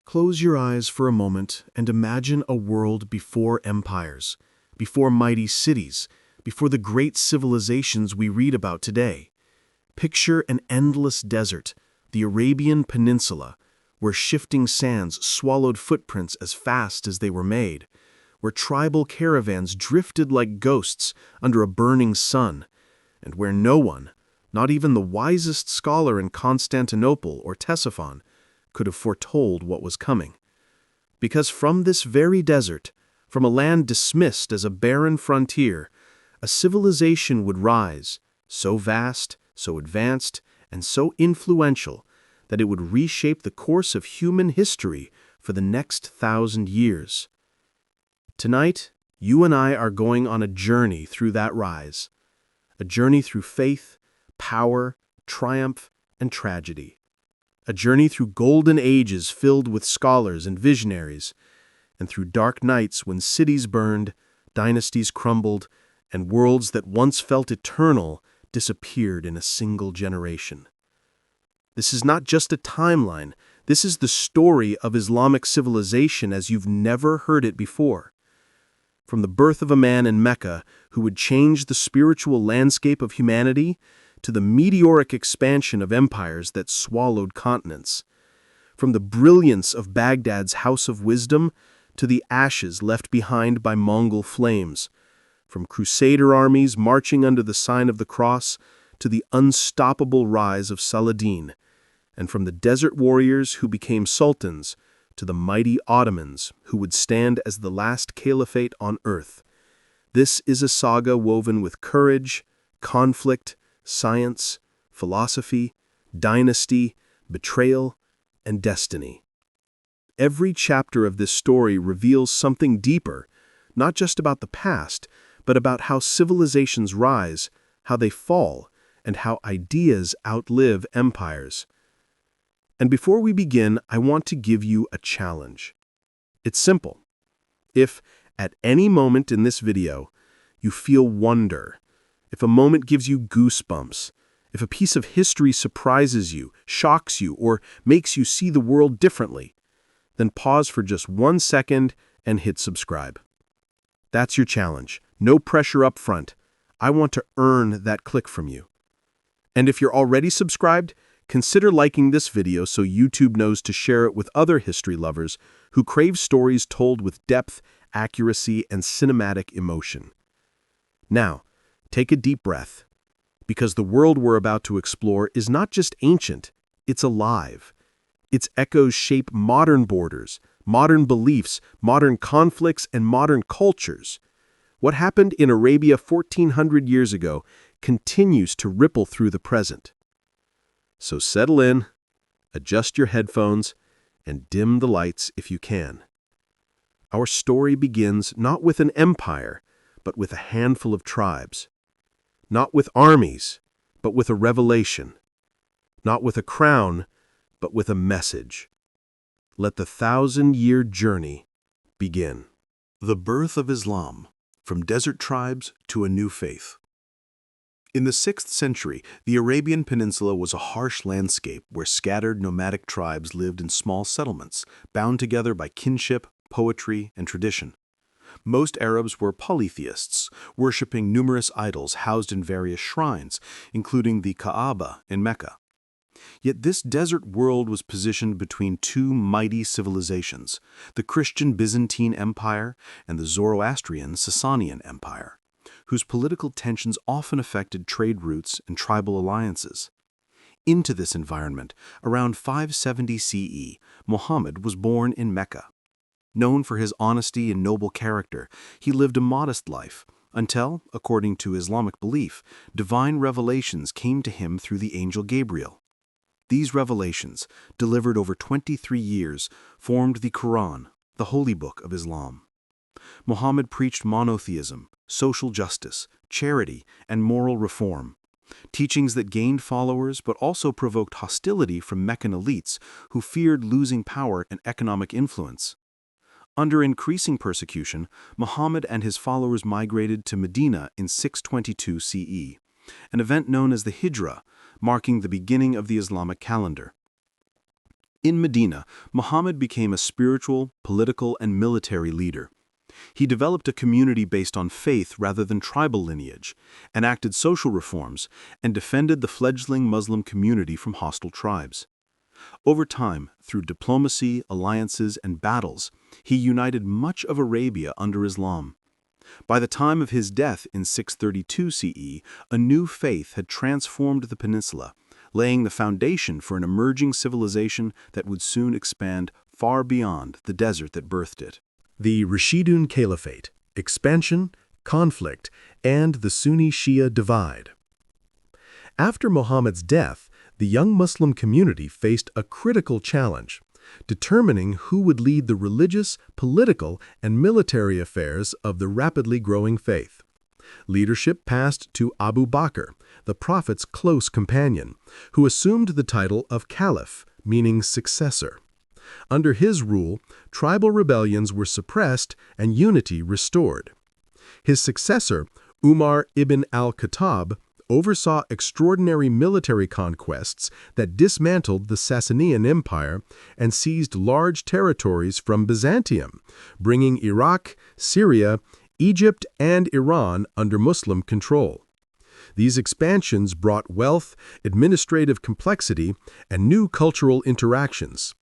Close your eyes for a moment and imagine a world before empires, before mighty cities, before the great civilizations we read about today. Picture an endless desert, the Arabian Peninsula, where shifting sands swallowed footprints as fast as they were made, where tribal caravans drifted like ghosts under a burning sun, and where no one, not even the wisest scholar in Constantinople or Ctesiphon, could have foretold what was coming. Because from this very desert, from a land dismissed as a barren frontier, a civilization would rise, so vast, so advanced, and so influential that it would reshape the course of human history for the next 1,000 years. Tonight, you and I are going on a journey through that rise, a journey through faith, power, triumph, and tragedy. A journey through golden ages filled with scholars and visionaries, and through dark nights when cities burned, dynasties crumbled, and worlds that once felt eternal disappeared in a single generation. This is not just a timeline, this is the story of Islamic civilization as you've never heard it before. From the birth of a man in Mecca who would change the spiritual landscape of humanity, to the meteoric expansion of empires that swallowed continents. From the brilliance of Baghdad's House of Wisdom to the ashes left behind by Mongol flames. From crusader armies marching under the sign of the cross to the unstoppable rise of Saladin. And from the desert warriors who became sultans to the mighty Ottomans who would stand as the last caliphate on earth. This is a saga woven with courage, conflict, science, philosophy, dynasty, betrayal, and destiny. Every chapter of this story reveals something deeper, not just about the past, but about how civilizations rise, how they fall, and how ideas outlive empires. And before we begin, I want to give you a challenge. It's simple. If, at any moment in this video, you feel wonder, if a moment gives you goosebumps, if a piece of history surprises you, shocks you, or makes you see the world differently, then pause for just 1 second and hit subscribe. That's your challenge. No pressure up front. I want to earn that click from you. And if you're already subscribed, consider liking this video so YouTube knows to share it with other history lovers who crave stories told with depth, accuracy, and cinematic emotion. Now, take a deep breath, because the world we're about to explore is not just ancient, it's alive. Its echoes shape modern borders, modern beliefs, modern conflicts, and modern cultures. What happened in Arabia 1,400 years ago continues to ripple through the present. So settle in, adjust your headphones, and dim the lights if you can. Our story begins not with an empire, but with a handful of tribes. Not with armies, but with a revelation. Not with a crown, but with a message. Let the 1,000-year journey begin. The birth of Islam, from desert tribes to a new faith. In the 6th century, the Arabian Peninsula was a harsh landscape where scattered nomadic tribes lived in small settlements, bound together by kinship, poetry, and tradition. Most Arabs were polytheists, worshipping numerous idols housed in various shrines, including the Kaaba in Mecca. Yet this desert world was positioned between two mighty civilizations, the Christian Byzantine Empire and the Zoroastrian Sasanian Empire, whose political tensions often affected trade routes and tribal alliances. Into this environment, around 570 CE, Muhammad was born in Mecca. Known for his honesty and noble character, he lived a modest life until, according to Islamic belief, divine revelations came to him through the angel Gabriel. These revelations, delivered over 23 years, formed the Quran, the holy book of Islam. Muhammad preached monotheism, social justice, charity, and moral reform, teachings that gained followers but also provoked hostility from Meccan elites who feared losing power and economic influence. Under increasing persecution, Muhammad and his followers migrated to Medina in 622 CE, an event known as the Hijra, marking the beginning of the Islamic calendar. In Medina, Muhammad became a spiritual, political, and military leader. He developed a community based on faith rather than tribal lineage, enacted social reforms, and defended the fledgling Muslim community from hostile tribes. Over time, through diplomacy, alliances, and battles, he united much of Arabia under Islam. By the time of his death in 632 CE, a new faith had transformed the peninsula, laying the foundation for an emerging civilization that would soon expand far beyond the desert that birthed it. The Rashidun Caliphate, expansion, conflict, and the Sunni-Shia divide. After Muhammad's death, the young Muslim community faced a critical challenge, determining who would lead the religious, political, and military affairs of the rapidly growing faith. Leadership passed to Abu Bakr, the Prophet's close companion, who assumed the title of Caliph, meaning successor. Under his rule, tribal rebellions were suppressed and unity restored. His successor, Umar ibn al-Khattab, oversaw extraordinary military conquests that dismantled the Sasanian Empire and seized large territories from Byzantium, bringing Iraq, Syria, Egypt, and Iran under Muslim control. These expansions brought wealth, administrative complexity, and new cultural interactions.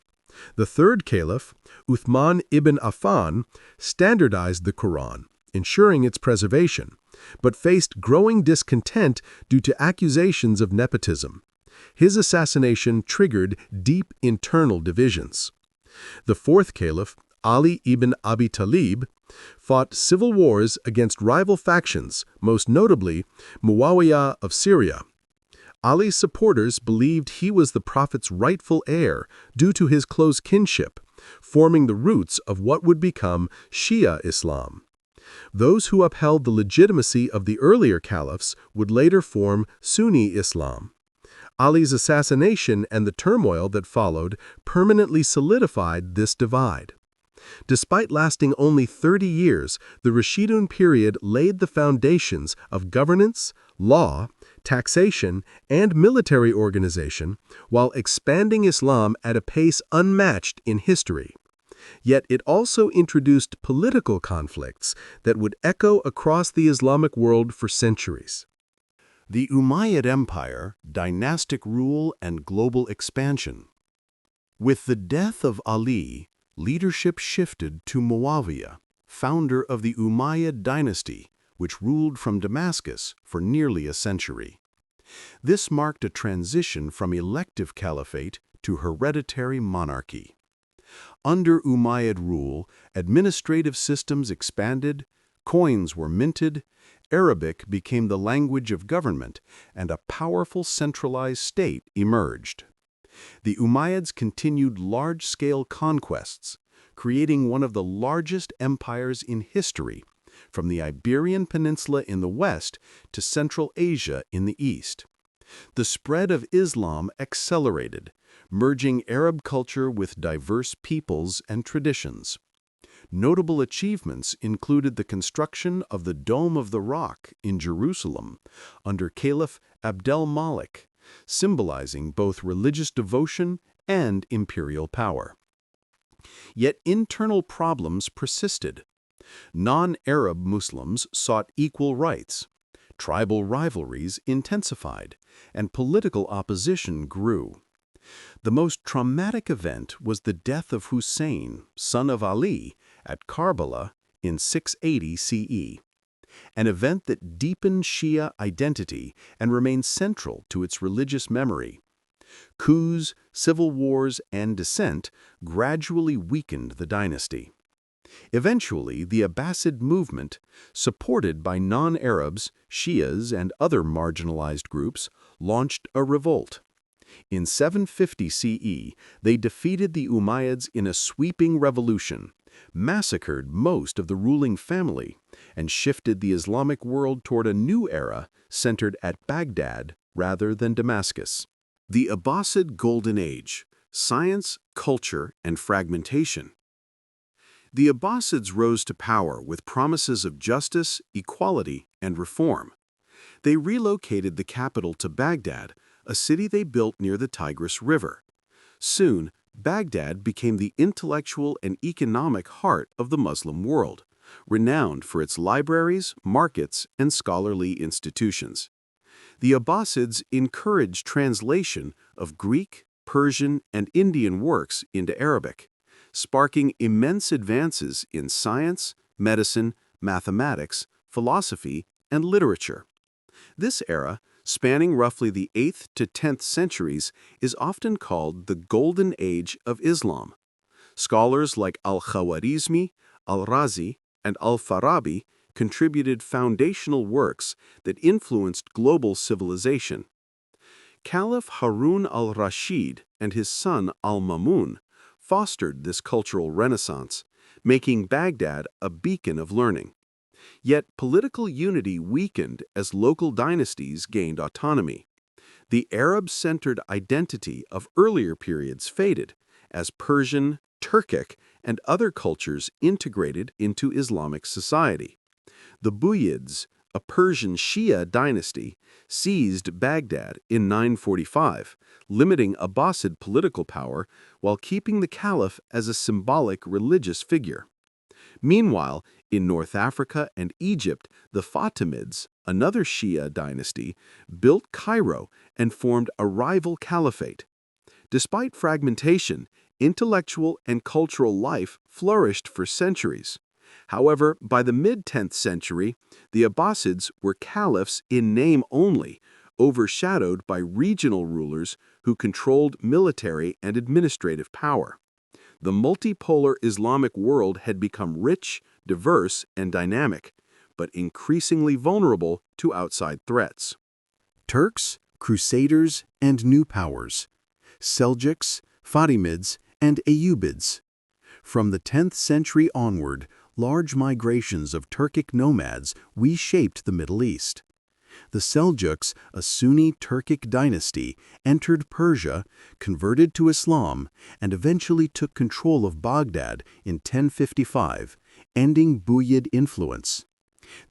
The third caliph, Uthman ibn Affan, standardized the Quran, ensuring its preservation, but faced growing discontent due to accusations of nepotism. His assassination triggered deep internal divisions. The fourth caliph, Ali ibn Abi Talib, fought civil wars against rival factions, most notably Muawiyah of Syria. Ali's supporters believed he was the Prophet's rightful heir due to his close kinship, forming the roots of what would become Shia Islam. Those who upheld the legitimacy of the earlier caliphs would later form Sunni Islam. Ali's assassination and the turmoil that followed permanently solidified this divide. Despite lasting only 30 years, the Rashidun period laid the foundations of governance, law, taxation, and military organization, while expanding Islam at a pace unmatched in history. Yet it also introduced political conflicts that would echo across the Islamic world for centuries. The Umayyad Empire, dynastic rule and global expansion. With the death of Ali, leadership shifted to Muawiyah, founder of the Umayyad dynasty, which ruled from Damascus for nearly a century. This marked a transition from elective caliphate to hereditary monarchy. Under Umayyad rule, administrative systems expanded, coins were minted, Arabic became the language of government, and a powerful centralized state emerged. The Umayyads continued large-scale conquests, creating one of the largest empires in history, from the Iberian Peninsula in the west to Central Asia in the east. The spread of Islam accelerated, merging Arab culture with diverse peoples and traditions. Notable achievements included the construction of the Dome of the Rock in Jerusalem under Caliph Abdel-Malik, symbolizing both religious devotion and imperial power. Yet internal problems persisted. Non-Arab Muslims sought equal rights, tribal rivalries intensified, and political opposition grew. The most traumatic event was the death of Hussein, son of Ali, at Karbala in 680 CE, an event that deepened Shia identity and remained central to its religious memory. Coups, civil wars, and dissent gradually weakened the dynasty. Eventually, the Abbasid movement, supported by non-Arabs, Shias, and other marginalized groups, launched a revolt. In 750 CE, they defeated the Umayyads in a sweeping revolution, massacred most of the ruling family, and shifted the Islamic world toward a new era centered at Baghdad rather than Damascus. The Abbasid Golden Age: Science, Culture, and Fragmentation. The Abbasids rose to power with promises of justice, equality, and reform. They relocated the capital to Baghdad, a city they built near the Tigris River. Soon, Baghdad became the intellectual and economic heart of the Muslim world, renowned for its libraries, markets, and scholarly institutions. The Abbasids encouraged translation of Greek, Persian, and Indian works into Arabic, sparking immense advances in science, medicine, mathematics, philosophy, and literature. This era, spanning roughly the 8th to 10th centuries, is often called the Golden Age of Islam. Scholars like al-Khwarizmi, al-Razi, and al-Farabi contributed foundational works that influenced global civilization. Caliph Harun al-Rashid and his son al-Mamun fostered this cultural renaissance, making Baghdad a beacon of learning. Yet political unity weakened as local dynasties gained autonomy. The Arab-centered identity of earlier periods faded as Persian, Turkic, and other cultures integrated into Islamic society. The Bumayyads, a Persian Shia dynasty, seized Baghdad in 945, limiting Abbasid political power while keeping the caliph as a symbolic religious figure. Meanwhile, in North Africa and Egypt, the Fatimids, another Shia dynasty, built Cairo and formed a rival caliphate. Despite fragmentation, intellectual and cultural life flourished for centuries. However, by the mid-10th century, the Abbasids were caliphs in name only, overshadowed by regional rulers who controlled military and administrative power. The multipolar Islamic world had become rich, diverse, and dynamic, but increasingly vulnerable to outside threats. Turks, Crusaders, and new powers. Seljuks, Fatimids, and Ayyubids. From the 10th century onward, large migrations of Turkic nomads reshaped the Middle East. The Seljuks, a Sunni Turkic dynasty, entered Persia, converted to Islam, and eventually took control of Baghdad in 1055, ending Bumayyad influence.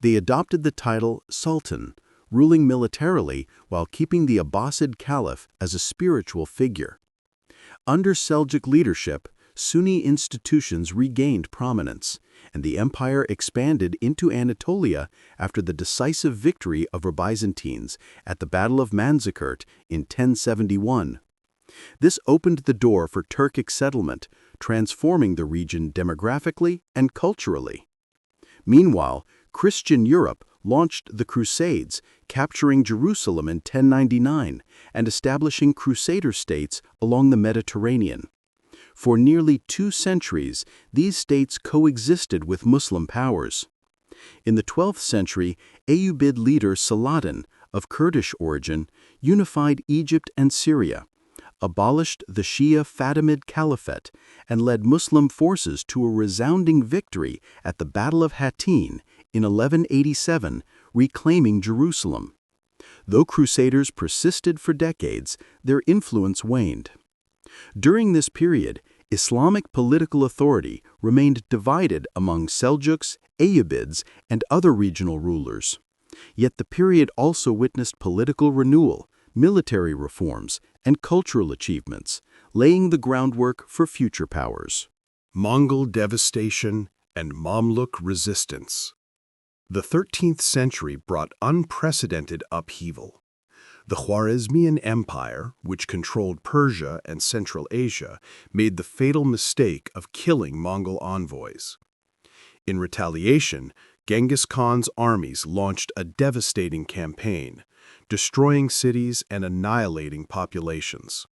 They adopted the title Sultan, ruling militarily while keeping the Abbasid Caliph as a spiritual figure. Under Seljuk leadership, Sunni institutions regained prominence, and the empire expanded into Anatolia after the decisive victory of the Byzantines at the Battle of Manzikert in 1071. This opened the door for Turkic settlement, transforming the region demographically and culturally. Meanwhile, Christian Europe launched the Crusades, capturing Jerusalem in 1099 and establishing Crusader states along the Mediterranean. For nearly 2 centuries, these states coexisted with Muslim powers. In the 12th century, Ayyubid leader Saladin, of Kurdish origin, unified Egypt and Syria, abolished the Shia Fatimid Caliphate, and led Muslim forces to a resounding victory at the Battle of Hattin in 1187, reclaiming Jerusalem. Though Crusaders persisted for decades, their influence waned. During this period, Islamic political authority remained divided among Seljuks, Ayyubids, and other regional rulers. Yet the period also witnessed political renewal, military reforms, and cultural achievements, laying the groundwork for future powers. Mongol devastation and Mamluk resistance. The 13th century brought unprecedented upheaval. The Khwarezmian Empire, which controlled Persia and Central Asia, made the fatal mistake of killing Mongol envoys. In retaliation, Genghis Khan's armies launched a devastating campaign, destroying cities and annihilating populations.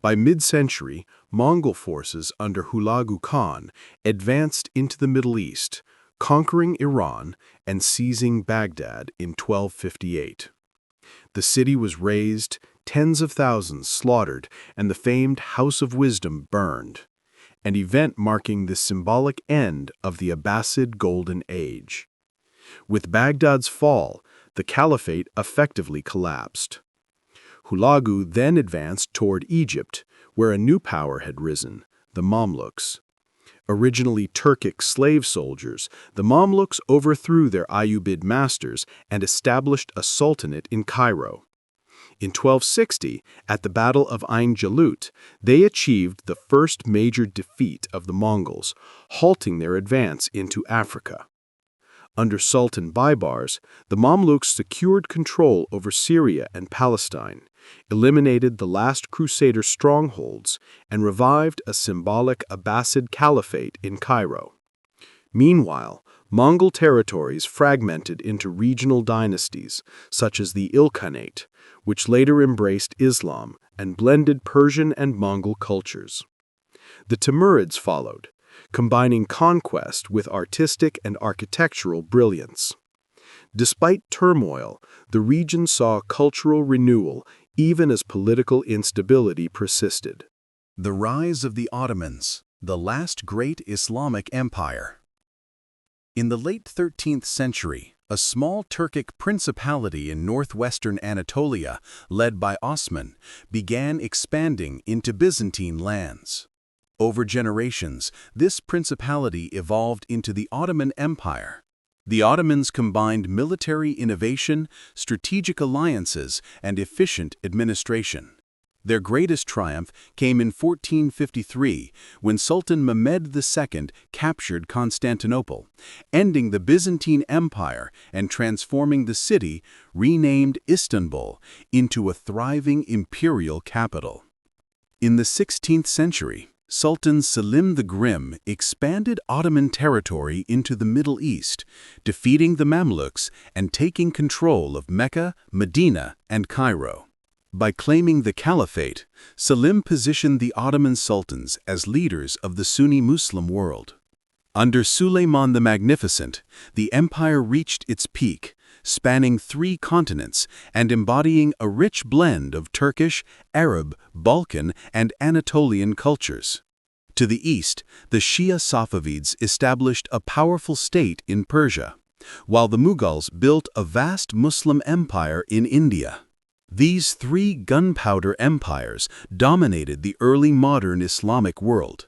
By mid-century, Mongol forces under Hulagu Khan advanced into the Middle East, conquering Iran and seizing Baghdad in 1258. The city was razed, tens of thousands slaughtered, and the famed House of Wisdom burned, an event marking the symbolic end of the Abbasid Golden Age. With Baghdad's fall, the caliphate effectively collapsed. Hulagu then advanced toward Egypt, where a new power had risen, the Mamluks. Originally Turkic slave soldiers, the Mamluks overthrew their Ayyubid masters and established a sultanate in Cairo. In 1260, at the Battle of Ain Jalut, they achieved the first major defeat of the Mongols, halting their advance into Africa. Under Sultan Baybars, the Mamluks secured control over Syria and Palestine, eliminated the last Crusader strongholds, and revived a symbolic Abbasid Caliphate in Cairo. Meanwhile, Mongol territories fragmented into regional dynasties, such as the Ilkhanate, which later embraced Islam and blended Persian and Mongol cultures. The Timurids followed, combining conquest with artistic and architectural brilliance. Despite turmoil, the region saw cultural renewal even as political instability persisted. The rise of the Ottomans, the last great Islamic empire. In the late 13th century, a small Turkic principality in northwestern Anatolia, led by Osman, began expanding into Byzantine lands. Over generations, this principality evolved into the Ottoman Empire. The Ottomans combined military innovation, strategic alliances, and efficient administration. Their greatest triumph came in 1453, when Sultan Mehmed II captured Constantinople, ending the Byzantine Empire and transforming the city, renamed Istanbul, into a thriving imperial capital. In the 16th century, Sultan Selim the Grim expanded Ottoman territory into the Middle East, defeating the Mamluks and taking control of Mecca, Medina, and Cairo. By claiming the Caliphate, Selim positioned the Ottoman sultans as leaders of the Sunni Muslim world. Under Suleiman the Magnificent, the empire reached its peak, spanning 3 continents and embodying a rich blend of Turkish, Arab, Balkan, and Anatolian cultures. To the east, the Shia Safavids established a powerful state in Persia, while the Mughals built a vast Muslim empire in India. These 3 gunpowder empires dominated the early modern Islamic world.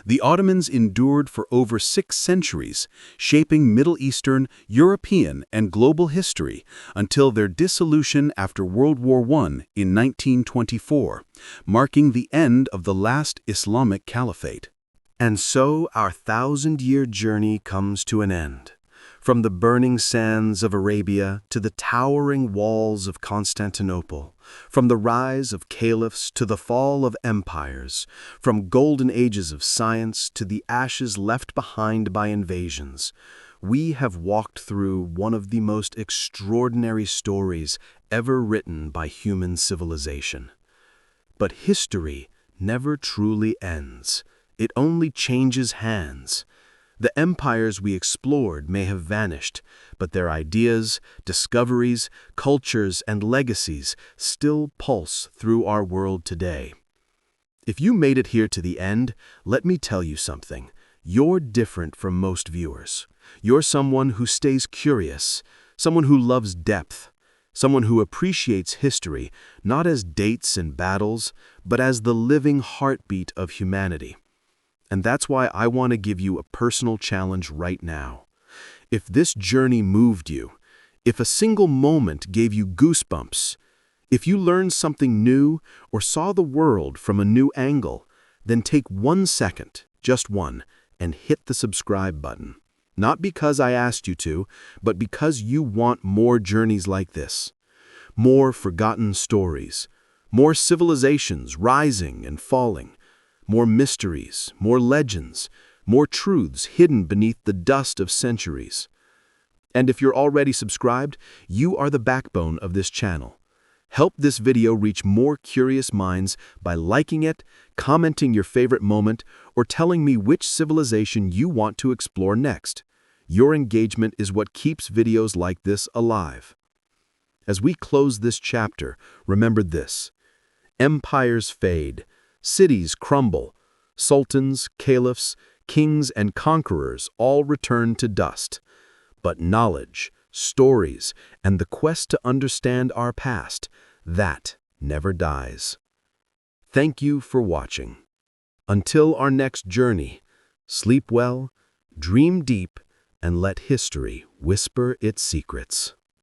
The Ottomans endured for over 6 centuries, shaping Middle Eastern, European, and global history until their dissolution after World War I in 1924, marking the end of the last Islamic Caliphate. And so our 1,000-year journey comes to an end. From the burning sands of Arabia to the towering walls of Constantinople, from the rise of caliphs to the fall of empires, from golden ages of science to the ashes left behind by invasions, we have walked through one of the most extraordinary stories ever written by human civilization. But history never truly ends. It only changes hands. The empires we explored may have vanished, but their ideas, discoveries, cultures, and legacies still pulse through our world today. If you made it here to the end, let me tell you something. You're different from most viewers. You're someone who stays curious, someone who loves depth, someone who appreciates history not as dates and battles, but as the living heartbeat of humanity. And that's why I want to give you a personal challenge right now. If this journey moved you, if a single moment gave you goosebumps, if you learned something new or saw the world from a new angle, then take 1 second, just one, and hit the subscribe button. Not because I asked you to, but because you want more journeys like this. More forgotten stories, more civilizations rising and falling, more mysteries, more legends, more truths hidden beneath the dust of centuries. And if you're already subscribed, you are the backbone of this channel. Help this video reach more curious minds by liking it, commenting your favorite moment, or telling me which civilization you want to explore next. Your engagement is what keeps videos like this alive. As we close this chapter, remember this: empires fade, cities crumble, sultans, caliphs, kings, and conquerors all return to dust. But knowledge, stories, and the quest to understand our past, that never dies. Thank you for watching. Until our next journey, sleep well, dream deep, and let history whisper its secrets.